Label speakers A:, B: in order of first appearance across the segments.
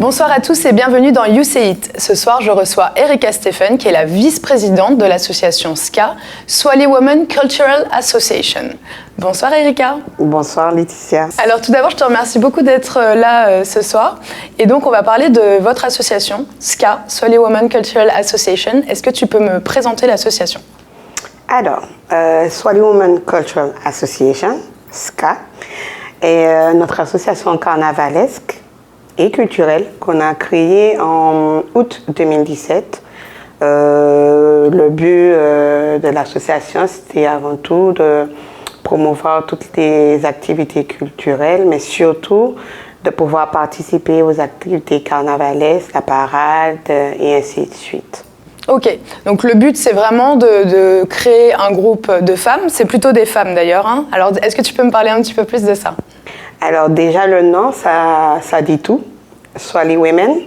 A: Bonsoir à tous et bienvenue dans You Say It. Ce soir, je reçois Erika Stephen, qui est la vice-présidente de l'association SCA, Swahili Women Cultural Association. Bonsoir Erika.
B: Bonsoir Laetitia.
A: Alors tout d'abord, je te remercie beaucoup d'être là ce soir. Et donc, on va parler de votre association, SCA, Swahili Women Cultural Association. Est-ce que tu peux me présenter l'association ?
B: Alors, Swahili Women Cultural Association, SCA, est notre association carnavalesque et culturelle qu'on a créée en août 2017. Le but de l'association, c'était avant tout de promouvoir toutes les activités culturelles, mais surtout de pouvoir participer aux activités carnavalesques, la parade et ainsi de suite.
A: Ok, donc le but c'est vraiment de créer un groupe de femmes, c'est plutôt des femmes d'ailleurs, hein. Alors est-ce que tu peux me parler un petit peu plus de ça ?
B: Alors déjà le nom, ça dit tout. Swahili Women,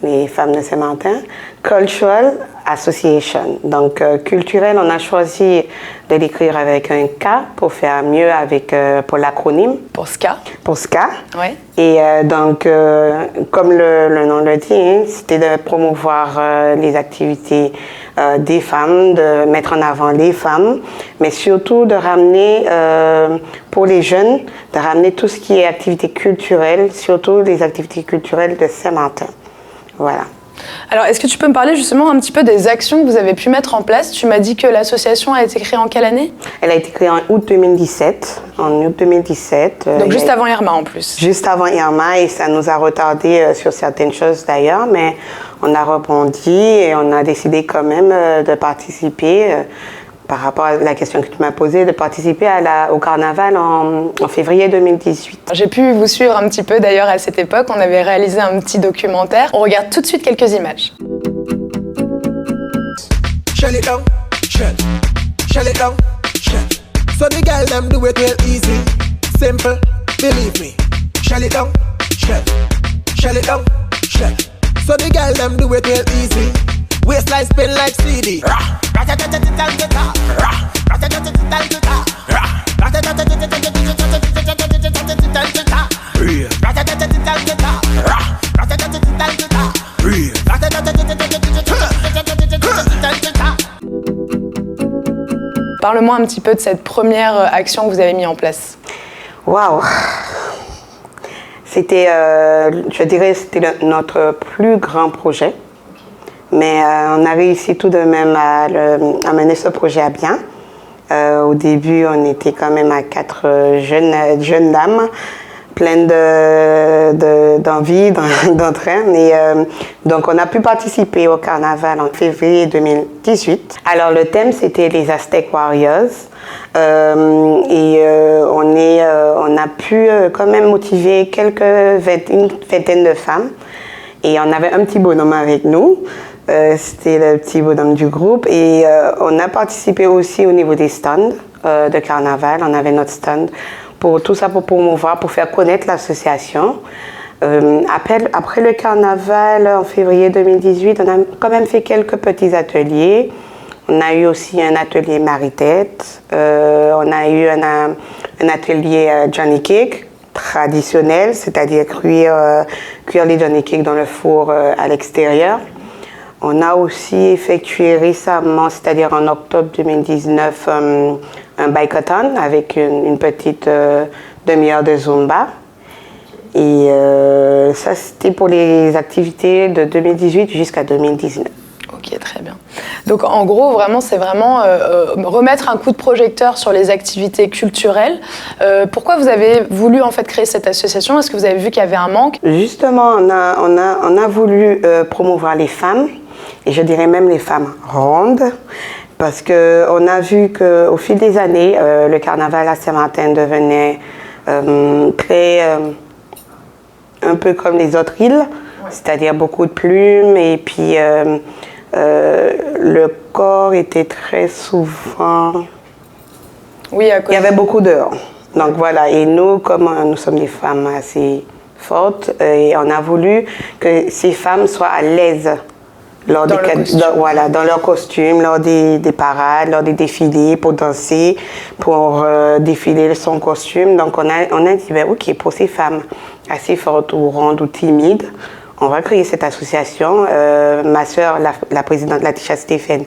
B: les femmes de Saint-Martin, Cultural Association. Donc culturel, on a choisi de l'écrire avec un K pour faire mieux pour l'acronyme.
A: Pour SCA.
B: Pour SCA.
A: Ouais.
B: Et donc, comme le nom le dit, hein, c'était de promouvoir les activités des femmes, de mettre en avant les femmes, mais surtout de ramener, pour les jeunes, de ramener tout ce qui est activités culturelles, surtout les activités culturelles de Saint-Martin. Voilà.
A: Alors, est-ce que tu peux me parler justement un petit peu des actions que vous avez pu mettre en place ? Tu m'as dit que l'association a été créée en quelle année ?
B: Elle a été créée en août 2017. En aut 2017.
A: Donc juste avant Irma en plus.
B: Juste avant Irma, et ça nous a retardé sur certaines choses d'ailleurs, mais on a rebondi et on a décidé quand même de participer, par rapport à la question que tu m'as posée, de participer au carnaval en février 2018.
A: J'ai pu vous suivre un petit peu d'ailleurs à cette époque, on avait réalisé un petit documentaire. On regarde tout de suite quelques images.
C: Shell it down, shell. Shell it down, shell. So the girl them do it real easy, simple, believe me. Shell it down, shell. Shell it down, shell. So the girl them do it real easy. Waistline spin like CD.
A: Parle-moi un petit peu de cette première action que vous avez mise en place.
B: Waouh! C'était, je dirais, c'était notre plus grand projet. Mais on a réussi tout de même à mener ce projet à bien. Au début, on était quand même à 4 jeunes dames, pleines d'envie, d'entrain. Et donc, on a pu participer au carnaval en février 2018. Alors, le thème, c'était les Aztec Warriors. On a pu quand même motiver une vingtaine de femmes. Et on avait un petit bonhomme avec nous. C'était le petit bonhomme du groupe. Et on a participé aussi au niveau des stands de carnaval. On avait notre stand pour tout ça, pour promouvoir, pour faire connaître l'association. Après le carnaval, en février 2018, on a quand même fait quelques petits ateliers. On a eu aussi un atelier Marie-Tête. On a eu un atelier Johnny Cake traditionnel, c'est-à-dire cuire les Johnny Cake dans le four à l'extérieur. On a aussi effectué récemment, c'est-à-dire en octobre 2019, un bike-a-thon avec une petite demi-heure de Zumba. Et ça, c'était pour les activités de 2018 jusqu'à 2019.
A: Ok, très bien. Donc en gros, c'est vraiment remettre un coup de projecteur sur les activités culturelles. Pourquoi vous avez voulu en fait créer cette association ? Est-ce que vous avez vu qu'il y avait un manque ?
B: Justement, on a voulu promouvoir les femmes, et je dirais même les femmes rondes, parce qu'on a vu qu'au fil des années, le carnaval à Saint-Martin devenait un peu comme les autres îles, c'est-à-dire beaucoup de plumes, et puis le corps était très souvent...
A: Oui,
B: il y avait beaucoup d'heures. Donc voilà, et nous, comme nous sommes des femmes assez fortes, et on a voulu que ces femmes soient à l'aise dans leur costume, lors des parades, lors des défilés, pour danser, pour défiler son costume. Donc on a dit, ok, pour ces femmes assez fortes ou rondes ou timides, on va créer cette association. Ma sœur, la présidente Latisha Stéphane,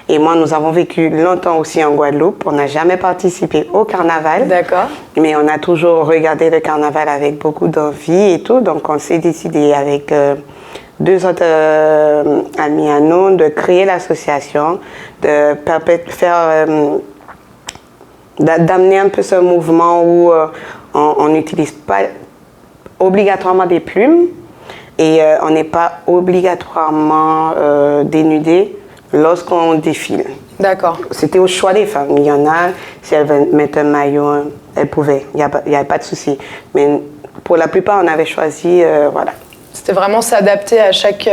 B: et moi, nous avons vécu longtemps aussi en Guadeloupe. On n'a jamais participé au carnaval.
A: D'accord.
B: Mais on a toujours regardé le carnaval avec beaucoup d'envie et tout. Donc, on s'est décidé avec 2 autres amis à nous de créer l'association, d'amener un peu ce mouvement où on n'utilise pas obligatoirement des plumes et on n'est pas obligatoirement dénudé lorsqu'on défile.
A: D'accord.
B: C'était au choix des femmes. Il y en a, si elles veulent mettre un maillot, elles pouvaient. Il n'y avait pas de souci. Mais pour la plupart, on avait choisi, voilà.
A: C'était vraiment s'adapter à chaque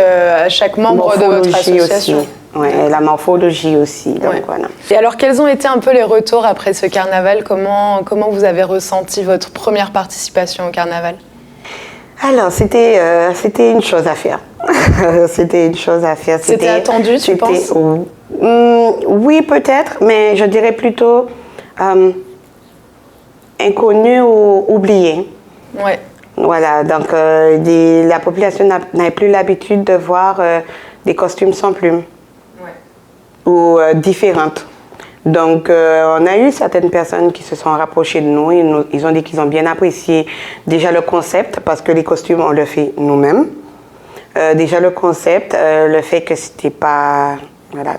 A: membre de votre association.
B: Aussi. Ouais, et la morphologie aussi. Donc,
A: Ouais.
B: voilà.
A: Et alors, quels ont été un peu les retours après ce carnaval? Comment vous avez ressenti votre première participation au carnaval?
B: Alors, c'était une chose à faire. C'était une chose à faire.
A: C'était attendu, tu penses?
B: Oui, peut-être, mais je dirais plutôt inconnu ou oublié.
A: Ouais.
B: Voilà, donc la population n'avait plus l'habitude de voir des costumes sans plumes ou différentes. Donc, on a eu certaines personnes qui se sont rapprochées de nous. Ils ont dit qu'ils ont bien apprécié déjà le concept, parce que les costumes, on le fait nous-mêmes. Déjà le concept, le fait que c'était pas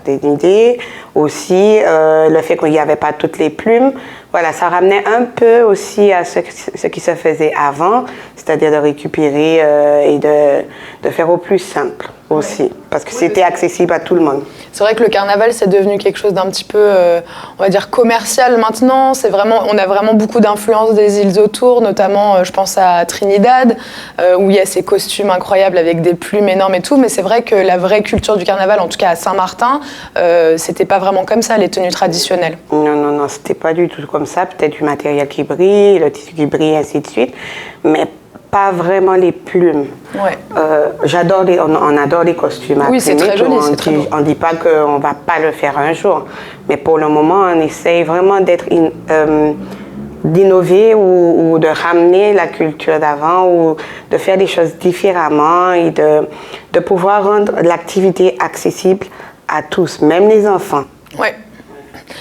B: dénudé, aussi le fait qu'il n'y avait pas toutes les plumes. Voilà, ça ramenait un peu aussi à ce qui se faisait avant, c'est-à-dire de récupérer et de faire au plus simple aussi, parce que c'était accessible à tout le monde.
A: C'est vrai que le carnaval, c'est devenu quelque chose d'un petit peu, on va dire, commercial maintenant. On a vraiment beaucoup d'influence des îles autour, notamment, je pense à Trinidad, où il y a ces costumes incroyables avec des plumes énormes et tout. Mais c'est vrai que la vraie culture du carnaval, en tout cas à Saint-Martin, c'était pas vraiment comme ça, les tenues traditionnelles. Non,
B: c'était pas du tout comme ça. Peut-être du matériel qui brille, le tissu qui brille, ainsi de suite. Mais pas vraiment les plumes.
A: Ouais.
B: On adore les costumes à
A: oui, c'est très joli, c'est très beau.
B: On ne dit pas qu'on ne va pas le faire un jour, mais pour le moment, on essaye vraiment d'innover ou de ramener la culture d'avant ou de faire des choses différemment et de pouvoir rendre l'activité accessible à tous, même les enfants.
A: Ouais.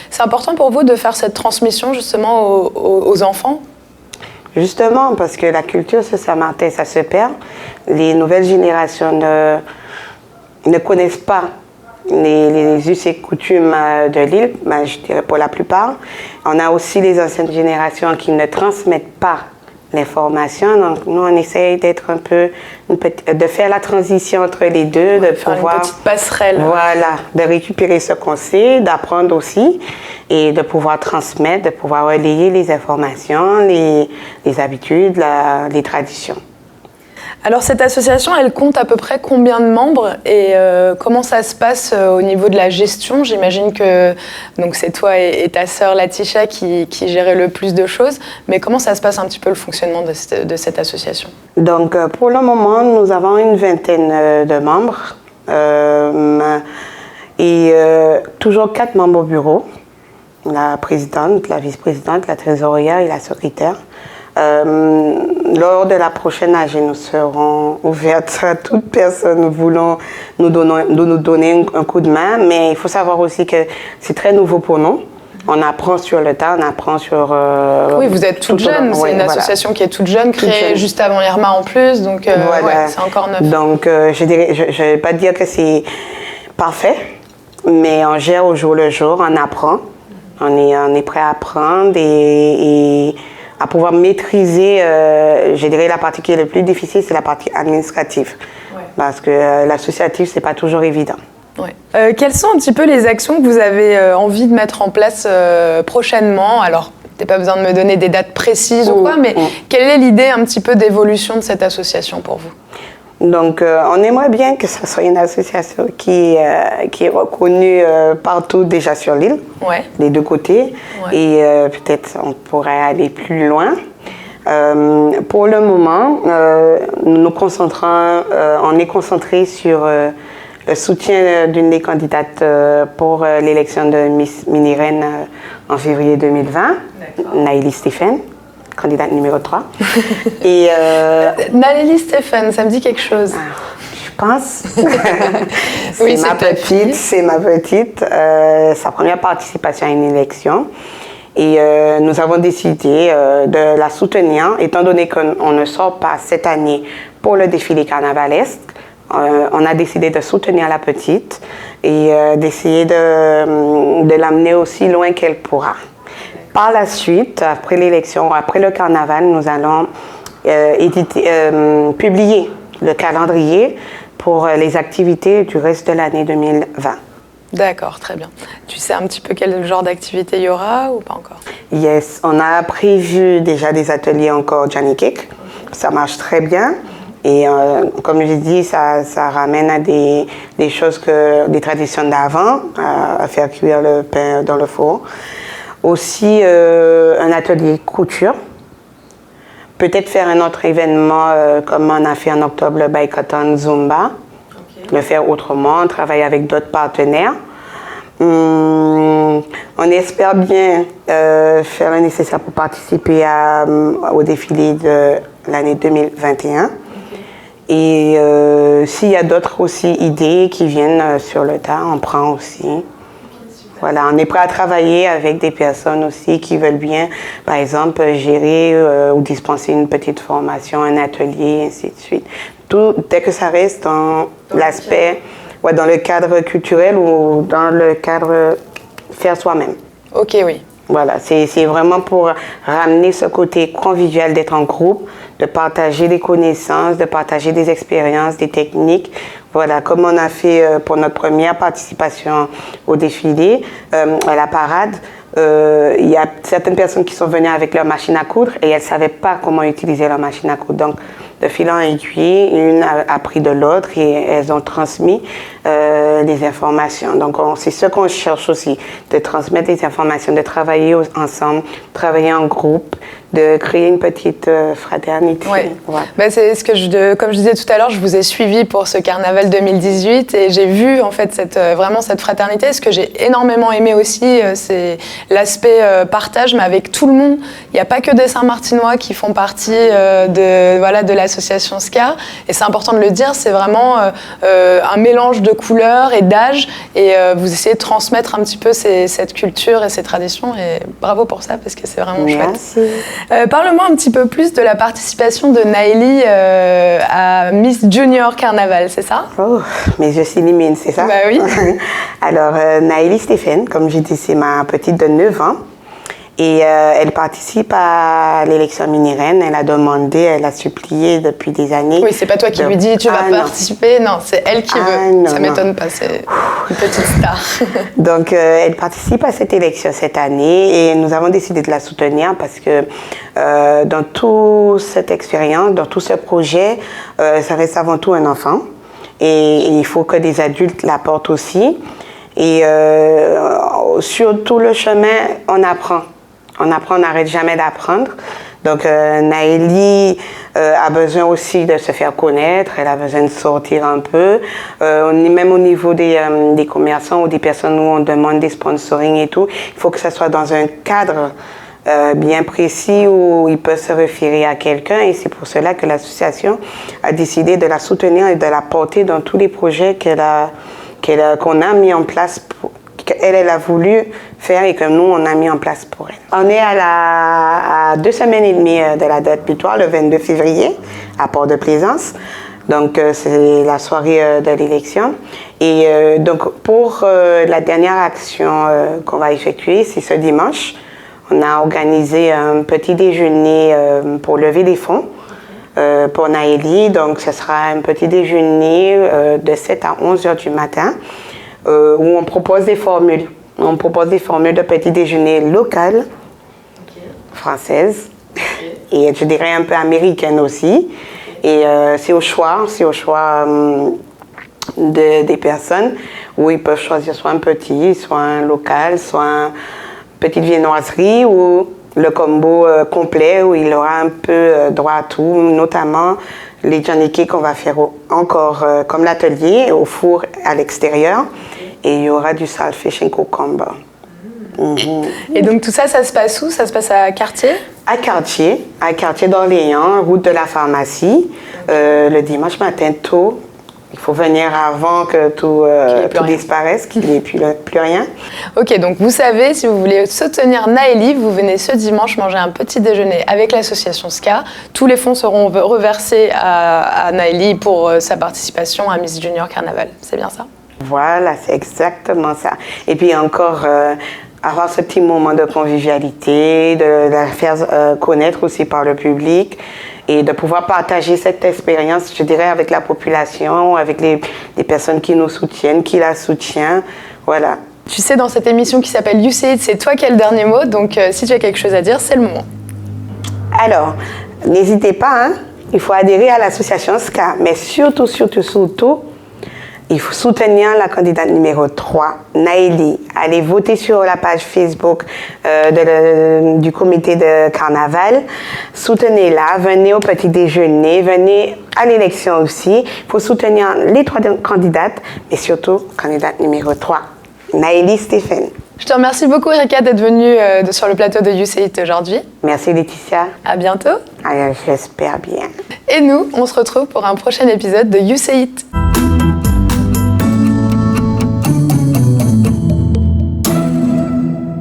A: C'est important pour vous de faire cette transmission justement aux enfants?
B: Justement, parce que la culture sur Saint-Martin, ça se perd. Les nouvelles générations ne connaissent pas les us et coutumes de l'île, je dirais pour la plupart. On a aussi les anciennes générations qui ne transmettent pas l'information. Donc, nous, on essaye d'être de faire la transition entre les deux, de
A: faire
B: pouvoir...
A: une petite passerelle.
B: Voilà, de récupérer ce qu'on sait, d'apprendre aussi et de pouvoir transmettre, de pouvoir relayer les informations, les habitudes, les traditions.
A: Alors cette association, elle compte à peu près combien de membres et comment ça se passe au niveau de la gestion? J'imagine que donc c'est toi et ta sœur Latisha qui géraient le plus de choses, mais comment ça se passe un petit peu le fonctionnement de cette association? Donc
B: pour le moment, nous avons une vingtaine de membres et toujours 4 membres au bureau, la présidente, la vice-présidente, la trésorière et la secrétaire. Lors de la prochaine AG, nous serons ouvertes à toute personne voulant nous donner un coup de main, mais il faut savoir aussi que c'est très nouveau pour nous. On apprend sur le tas, on apprend sur...
A: oui, vous êtes toute jeune, c'est une association qui est toute jeune, créée juste avant Irma en plus, donc ouais, c'est encore neuf.
B: Donc je ne vais pas dire que c'est parfait, mais on gère au jour le jour, on apprend, on est prêt à apprendre et à pouvoir maîtriser, je dirais la partie qui est le plus difficile, c'est la partie administrative. Ouais. Parce que l'associatif, c'est pas toujours évident.
A: Ouais. Quelles sont un petit peu les actions que vous avez envie de mettre en place prochainement? Alors, t'as pas besoin de me donner des dates précises ou quoi, mais quelle est l'idée un petit peu d'évolution de cette association pour vous?
B: Donc, on aimerait bien que ce soit une association qui est reconnue partout déjà sur l'île, des deux côtés, et peut-être on pourrait aller plus loin. Pour le moment, on est concentré sur le soutien d'une des candidates pour l'élection de Miss Mini-Reine en février 2020, Naïli Stéphane. Candidate numéro 3. Et
A: Naïli Stéphane, ça me dit quelque chose.
B: pense.
A: Oui,
B: c'est ma petite. Sa première participation à une élection. Et nous avons décidé de la soutenir, étant donné qu'on ne sort pas cette année pour le défilé carnavalesque. On a décidé de soutenir la petite et d'essayer de l'amener aussi loin qu'elle pourra. Par la suite, après l'élection, après le carnaval, nous allons publier le calendrier pour les activités du reste de l'année 2020.
A: D'accord, très bien. Tu sais un petit peu quel genre d'activité il y aura ou pas encore?
B: Yes, on a prévu déjà des ateliers encore Johnny Cake. Ça marche très bien. Et comme je dis, ça ramène à des choses des traditions d'avant, à faire cuire le pain dans le four. Aussi, un atelier couture. Peut-être faire un autre événement comme on a fait en octobre, le Bike-a-thon Zumba. Le faire autrement, travailler avec d'autres partenaires. On espère bien faire le nécessaire pour participer au défilé de l'année 2021. Et s'il y a d'autres aussi idées qui viennent sur le tas, on prend aussi. Voilà, on est prêt à travailler avec des personnes aussi qui veulent bien, par exemple, gérer ou dispenser une petite formation, un atelier, ainsi de suite. Tout, dès que ça reste dans l'aspect, dans le cadre culturel ou dans le cadre faire soi-même.
A: Ok, oui.
B: Voilà, c'est vraiment pour ramener ce côté convivial d'être en groupe, de partager des connaissances, de partager des expériences, des techniques. Voilà, comme on a fait pour notre première participation au défilé, à la parade, il y a certaines personnes qui sont venues avec leur machine à coudre et elles ne savaient pas comment utiliser leur machine à coudre. Donc, de fil en aiguille, une a appris de l'autre et elles ont transmis des informations. Donc, c'est ce qu'on cherche aussi, de transmettre des informations, de travailler ensemble, travailler en groupe, de créer une petite fraternité.
A: Oui. Ouais. Ben, c'est ce que comme je disais tout à l'heure, je vous ai suivi pour ce carnaval 2018 et j'ai vu en fait vraiment cette fraternité. Ce que j'ai énormément aimé aussi, c'est l'aspect partage, mais avec tout le monde. Il n'y a pas que des Saint-Martinois qui font partie de l'association SCA. Et c'est important de le dire, c'est vraiment un mélange de couleurs et d'âges. Et vous essayez de transmettre un petit peu cette culture et ces traditions. Et bravo pour ça, parce que c'est vraiment
B: Merci.
A: Chouette. Parle-moi un petit peu plus de la participation de Naëlie à Miss Junior Carnaval, c'est ça?
B: Oh, mes yeux s'illuminent, c'est ça?
A: Bah oui.
B: Alors, Naëlie Stéphane, comme j'ai dit, c'est ma petite de 9 ans. Et elle participe à l'élection mini-reine. Elle a demandé, elle a supplié depuis des années.
A: Oui, c'est pas toi qui lui dis tu vas participer. Non, c'est elle qui veut.
B: Non,
A: ça m'étonne pas, c'est une petite star.
B: Donc, elle participe à cette élection cette année et nous avons décidé de la soutenir parce que dans toute cette expérience, dans tout ce projet, ça reste avant tout un enfant. Et il faut que des adultes la portent aussi. Et sur tout le chemin, on apprend. On n'arrête jamais d'apprendre. Donc, Naëlie a besoin aussi de se faire connaître, elle a besoin de sortir un peu. Même au niveau des commerçants ou des personnes où on demande des sponsoring et tout, il faut que ça soit dans un cadre bien précis où il peut se référer à quelqu'un. Et c'est pour cela que l'association a décidé de la soutenir et de la porter dans tous les projets qu'on a mis en place qu'elle a voulu faire et que nous, on a mis en place pour elle. On est à 2 semaines et demie de la date butoir, le 22 février, à Port-de-Plaisance. Donc, c'est la soirée de l'élection. Et donc, pour la dernière action qu'on va effectuer, c'est ce dimanche. On a organisé un petit déjeuner pour lever des fonds pour Naëlie. Donc, ce sera un petit déjeuner de 7 à 11 heures du matin. Où on propose des formules. On propose des formules de petit déjeuner locales, françaises, et je dirais un peu américaines aussi. Et c'est au choix des personnes où ils peuvent choisir soit un petit, soit un local, soit une petite viennoiserie ou le combo complet où il aura un peu droit à tout, notamment les Johnny Cake qu'on va faire encore comme l'atelier au four à l'extérieur. Et il y aura du saltfish and cucumber.
A: Et donc tout ça, ça se passe où? Ça se passe à Cartier? À
B: Cartier d'Orléans, route de la pharmacie, le dimanche matin tôt. Il faut venir avant que tout disparaisse, qu'il n'y ait plus rien.
A: Ok, donc vous savez, si vous voulez soutenir Naëlie, vous venez ce dimanche manger un petit déjeuner avec l'association SCA. Tous les fonds seront reversés à Naëlie pour sa participation à Miss Junior Carnaval. C'est bien ça?
B: Voilà, c'est exactement ça. Et puis encore, avoir ce petit moment de convivialité, de la faire connaître aussi par le public et de pouvoir partager cette expérience, je dirais, avec la population, avec les personnes qui nous soutiennent, qui la soutiennent. Voilà.
A: Tu sais, dans cette émission qui s'appelle You Say It, c'est toi qui as le dernier mot, donc si tu as quelque chose à dire, c'est le moment.
B: Alors, n'hésitez pas, hein, il faut adhérer à l'association SCA, mais surtout, il faut soutenir la candidate numéro 3, Naëlie. Allez voter sur la page Facebook du comité de carnaval. Soutenez-la, venez au petit déjeuner, venez à l'élection aussi. Il faut soutenir les 3 candidates, mais surtout, candidate numéro 3, Naëlie Stéphane.
A: Je te remercie beaucoup, Erika, d'être venue sur le plateau de You Say It aujourd'hui.
B: Merci, Laetitia.
A: À bientôt.
B: J'espère bien.
A: Et nous, on se retrouve pour un prochain épisode de You Say It.